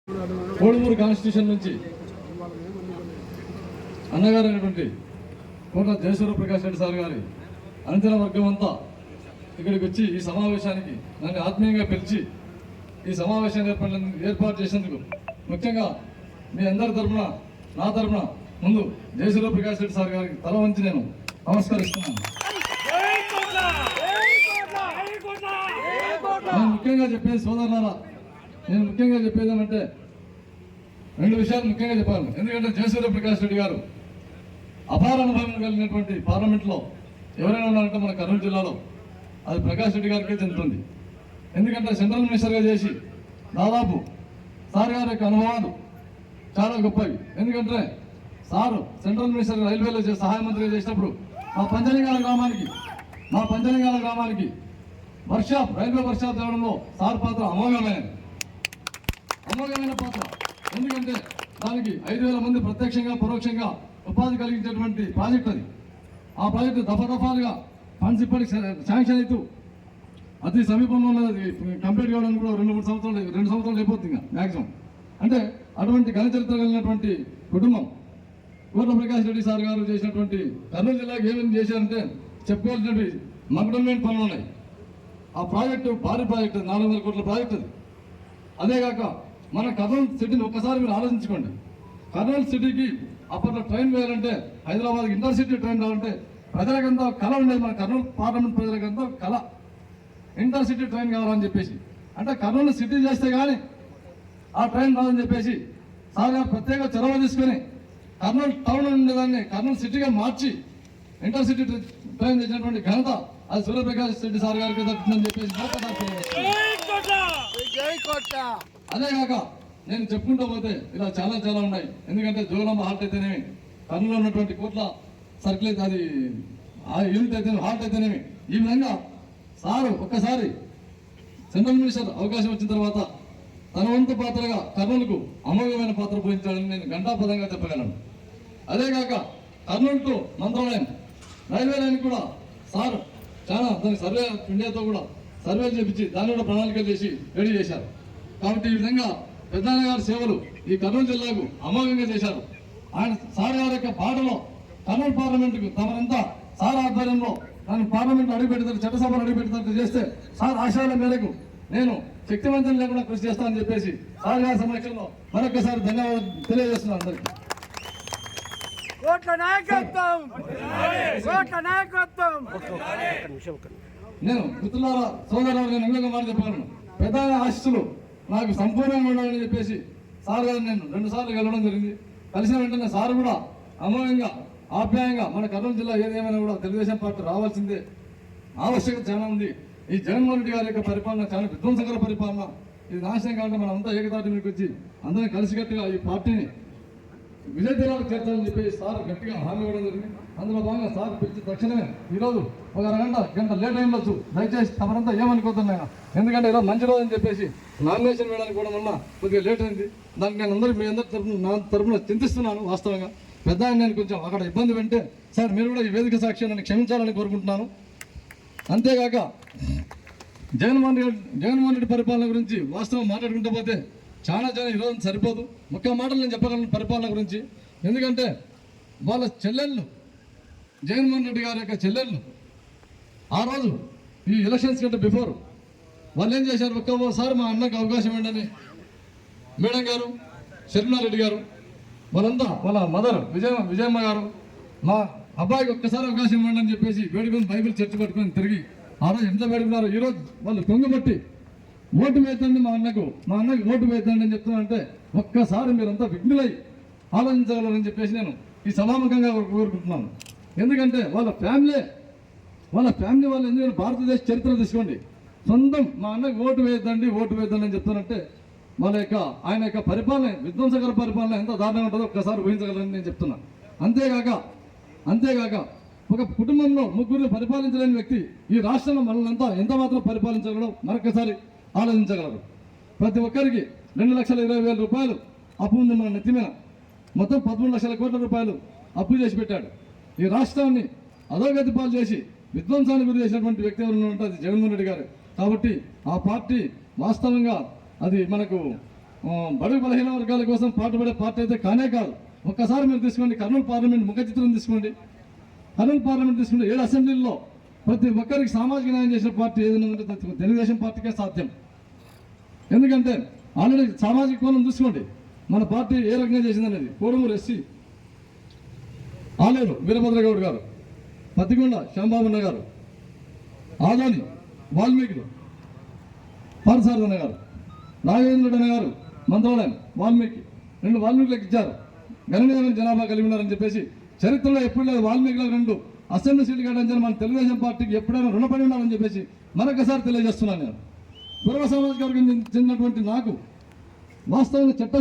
Kodumur constitution నుంచి అన్నగారు అయినటువంటి కోట జయసూర్య ప్రకాష్ రెడ్డి సార్ గారి అంచన వర్గం అంతా ఇక్కడికి వచ్చి ఈ సమావేశానికి నన్ను ఆత్మీయంగా పిలిచి ఈ సమావేశాన్ని ఏర్పాటు చేసేందుకు ముఖ్యంగా మీ అందరి తరఫున నా తరఫున ముందు జయసూర్య ప్రకాష్ రెడ్డి సార్ గారికి తల వంచి నేను నమస్కరిస్తున్నాను. నేను ముఖ్యంగా చెప్పేది సోదరులారా, నేను ముఖ్యంగా చెప్పేది ఏమంటే రెండు విషయాలు ముఖ్యంగా చెప్పాలి. ఎందుకంటే జయసూర్య ప్రకాష్ రెడ్డి గారు అపార అనుభవం కలిగినటువంటి పార్లమెంట్లో ఎవరైనా ఉన్నారంటే మన కర్నూలు జిల్లాలో అది ప్రకాష్ రెడ్డి గారికే చెందుతుంది. ఎందుకంటే సెంట్రల్ మినిస్టర్గా చేసి దాదాపు సార్ గారి యొక్క అనుభవాలు చాలా గొప్పవి. ఎందుకంటే సారు సెంట్రల్ మినిస్టర్ రైల్వేలో సహాయ మంత్రిగా చేసినప్పుడు మా పంచలింగాల గ్రామానికి రైల్వే వర్క్షాప్ తేవడంలో సార్ పాత్ర అమోఘమైన పాత్ర. ఎందుకంటే దానికి 5,000 మంది ప్రత్యక్షంగా పరోక్షంగా ఉపాధి కలిగించేటువంటి ప్రాజెక్ట్ అది. ఆ ప్రాజెక్టు దఫాలుగా ఫండ్స్ ఇప్పటికి శాంక్షన్ అవుతూ అతి సమీపంలో ఉన్నది. కంప్లీట్ కావడానికి కూడా 2 సంవత్సరాలు అయిపోతుంది ఇంకా మ్యాక్సిమం. అంటే అటువంటి ఘన చరిత్ర కలిగినటువంటి కుటుంబం కోట ప్రకాష్ రెడ్డి సార్ గారు చేసినటువంటి కర్నూలు జిల్లాకి ఏమేమి చేశారంటే చెప్పుకోవాల్సినవి మగ్డమెంట్ పనులు ఉన్నాయి. ఆ ప్రాజెక్టు భారీ ప్రాజెక్టు, 400 కోట్ల ప్రాజెక్టు అది. అదేగాక మన కర్నూలు సిటీని ఒక్కసారి మీరు ఆలోచించుకోండి. కర్నూలు సిటీకి అప్పట్లో ట్రైన్ వేయాలంటే, హైదరాబాద్కి ఇంటర్సిటీ ట్రైన్ రావాలంటే ప్రజలకంతా కళ ఉండేది. మన కర్నూలు పార్లమెంట్ ప్రజలకంతా కళ ఇంటర్సిటీ ట్రైన్ కావాలని చెప్పేసి. అంటే కర్నూలు సిటీ చేస్తే కానీ ఆ ట్రైన్ రాదని చెప్పేసి సార్ గారు ప్రత్యేక చొరవ తీసుకొని కర్నూలు టౌన్ ఉండేదాన్ని కర్నూలు సిటీగా మార్చి ఇంటర్సిటీ ట్రైన్ చేసినటువంటి ఘనత అది సూర్యప్రకాష్ రెడ్డి సార్ గారికి దక్కుతుందని చెప్పేసి అదేగాక నేను చెప్పుకుంటూ పోతే ఇలా చాలా ఉన్నాయి. ఎందుకంటే జోగులాంబ హాల్ట్ అయితేనేమి, కర్నూలులో ఉన్నటువంటి కోట్ల సర్కిల్ అయితే అది యూనిట్ అయితే హాల్ట్ అయితేనేమి, ఈ విధంగా సారు ఒక్కసారి సెంట్రల్ మినిస్టర్ అవకాశం వచ్చిన తర్వాత తన వంతు పాత్రగా కర్నూలుకు అమోఘమైన పాత్ర పోయించాలని నేను ఘంటాపదంగా చెప్పగలను. అదేగాక Kurnool to Mantralayam railway line కూడా సార్ చాలా దానికి సర్వే ఇండియాతో కూడా సర్వేలు చేపించి దాన్ని కూడా ప్రణాళికలు చేసి రెడీ చేశారు. కాబట్టి ఈ విధంగా పెద్దన్న గారి సేవలు ఈ కర్నూలు జిల్లాకు అమోఘంగా చేశారు. ఆయన సార్ గారి యొక్క బాటలో కర్నూలు పార్లమెంటుకు తమరంతా సార్ ఆధ్వర్యంలో దాన్ని పార్లమెంట్ అడుగుపెడతారు, చట్టసభలు అడుగుపెడతారు చేస్తే సార్ ఆశయాల మేరకు నేను శక్తివంతం లేకుండా కృషి చేస్తానని చెప్పేసి సార్ గారి సమక్షంలో మరొకసారి ధన్యవాదాలు తెలియజేస్తున్నాను అందరికీ. నేను మిత్రులారా సోదరులు నేను ఇంకొక మాట చెప్పగలను. పెద్ద ఆశీస్సులు నాకు సంపూర్ణంగా ఉండాలని చెప్పేసి సార్ గారు నేను 2 సార్లు కలవడం జరిగింది. కలిసిన వెంటనే సార్ కూడా అమోఘంగా ఆప్యాయంగా మన కర్నూలు జిల్లా ఏదేమైనా కూడా తెలుగుదేశం పార్టీ రావాల్సిందే, ఆవశ్యకత చాలా ఉంది. ఈ జగన్మోహన్ రెడ్డి గారి యొక్క పరిపాలన చాలా విధ్వంసకర పరిపాలన, ఇది నాశనం కావాలంటే మనం అంతా ఏకతాటి మీదకి వచ్చి అందరినీ కలిసికట్టుగా ఈ పార్టీని విజయ తీరాలకు చేర్చాలని చెప్పి సార్ గట్టిగా హామీ ఇవ్వడం జరిగింది. అందులో భాగంగా సార్ పిలిచి తక్షణమే ఈరోజు ఒక గంట లేట్ అయిండొచ్చు, దయచేసి తమరంతా ఏమనుకోతున్నాయి. ఎందుకంటే ఈరోజు మంచి రోజు అని చెప్పేసి నామినేషన్ వేయడానికి కూడా వల్ల కొద్దిగా లేట్ అయింది. దానికి నేను మీ అందరి తరఫున చింతిస్తున్నాను. వాస్తవంగా పెద్ద నేను కొంచెం అక్కడ ఇబ్బంది పెంటే సార్ మీరు కూడా ఈ వేదిక సాక్షి నన్ను క్షమించాలని కోరుకుంటున్నాను. అంతేగాక జగన్మోహన్ రెడ్డి పరిపాలన గురించి వాస్తవం మాట్లాడుకుంటూ పోతే చాలా ఈరోజు సరిపోదు. ఒక్క మాటలు నేను చెప్పగలను పరిపాలన గురించి. ఎందుకంటే వాళ్ళ చెల్లెళ్ళు, జగన్మోహన్ రెడ్డి గారి యొక్క చెల్లెళ్ళు ఆ రోజు ఈ ఎలక్షన్స్ కంటే బిఫోర్ వాళ్ళు ఏం చేశారు, ఒక్కసారి మా అన్నకు అవకాశం ఏంటని మేడం గారు, శర్మిలారెడ్డి గారు, వాళ్ళంతా వాళ్ళ మదర్ విజయమ్మ గారు మా అబ్బాయికి ఒక్కసారి అవకాశం ఇవ్వండి అని చెప్పేసి వేడుకొని బైబిల్ చర్చ పట్టుకొని తిరిగి ఆ రోజు ఎంత వేడుకున్నారు. ఈరోజు వాళ్ళు కొంగుబట్టి ఓటు వేద్దండి మా అన్నకు ఓటు వేద్దండి అని చెప్తున్నారంటే ఒక్కసారి మీరంతా విఘ్నులై ఆలోచించగలరని చెప్పేసి నేను ఈ సభాముఖంగా కోరుకుంటున్నాను. ఎందుకంటే వాళ్ళ ఫ్యామిలీ వాళ్ళు ఎందుకంటే భారతదేశ చరిత్ర తీసుకోండి, సొంతం మా అన్నకు ఓటు వేద్దండి అని చెప్తానంటే వాళ్ళ యొక్క ఆయన యొక్క పరిపాలన విధ్వంసకర పరిపాలన ఎంత దారుణంగా ఉంటుందో ఒక్కసారి ఊహించగలరని నేను చెప్తున్నా. అంతేగాక ఒక కుటుంబంలో 3 పరిపాలించలేని వ్యక్తి ఈ రాష్ట్రంలో మనల్నంతా ఎంత మాత్రం పరిపాలించగలడో మరొకసారి ఆలోచించగలరు. ప్రతి ఒక్కరికి 2,20,000 రూపాయలు అప్పు ఉంది మన నెత్తి మీద. మొత్తం 13 లక్షల కోట్ల రూపాయలు అప్పు చేసి పెట్టాడు. ఈ రాష్ట్రాన్ని అధోగతి పాలు చేసి విధ్వంసానికి గురి చేసినటువంటి వ్యక్తి ఎవరు అంటే అది జగన్మోహన్ రెడ్డి గారు. కాబట్టి ఆ పార్టీ వాస్తవంగా అది మనకు బడుగు బలహీన వర్గాల కోసం పాటుపడే పార్టీ అయితే కానే కాదు. ఒక్కసారి మీరు తీసుకోండి, కర్నూలు పార్లమెంట్ ముఖ చిత్రం తీసుకోండి. కర్నూలు పార్లమెంట్ తీసుకుంటే 7 అసెంబ్లీల్లో ప్రతి ఒక్కరికి సామాజిక న్యాయం చేసిన పార్టీ ఏదైనా ఉంటే తెలుగుదేశం పార్టీకే సాధ్యం. ఎందుకంటే ఆల్రెడీ సామాజిక కోణం చూసుకోండి, మన పార్టీ ఏ రకంగా చేసిందనేది. కోడుమూరు ఎస్సీ, ఆలేరు వీరభద్రగౌడ్ గారు, పత్తికొండ శ్యాంబాబన్న గారు, ఆదాని వాల్మీకులు పారసారథన గారు, నాగేంద్రుడన్న గారు మంత్రాలయం వాల్మీకి, 2 వాల్మీకులకు ఇచ్చారు. గణనీయమైన జనాభా కలిగి ఉన్నారని చెప్పేసి చరిత్రలో ఎప్పుడు లేదు. వాల్మీకులకు 2 అసెంబ్లీ సీట్లు కేటాయించాలని మన తెలుగుదేశం పార్టీకి ఎప్పుడైనా రుణపడి ఉండాలని చెప్పేసి మరొకసారి తెలియజేస్తున్నాను. నేను పూర్వ సామాజిక వర్గం చెందినటువంటి నాకు వాస్తవంగా చట్ట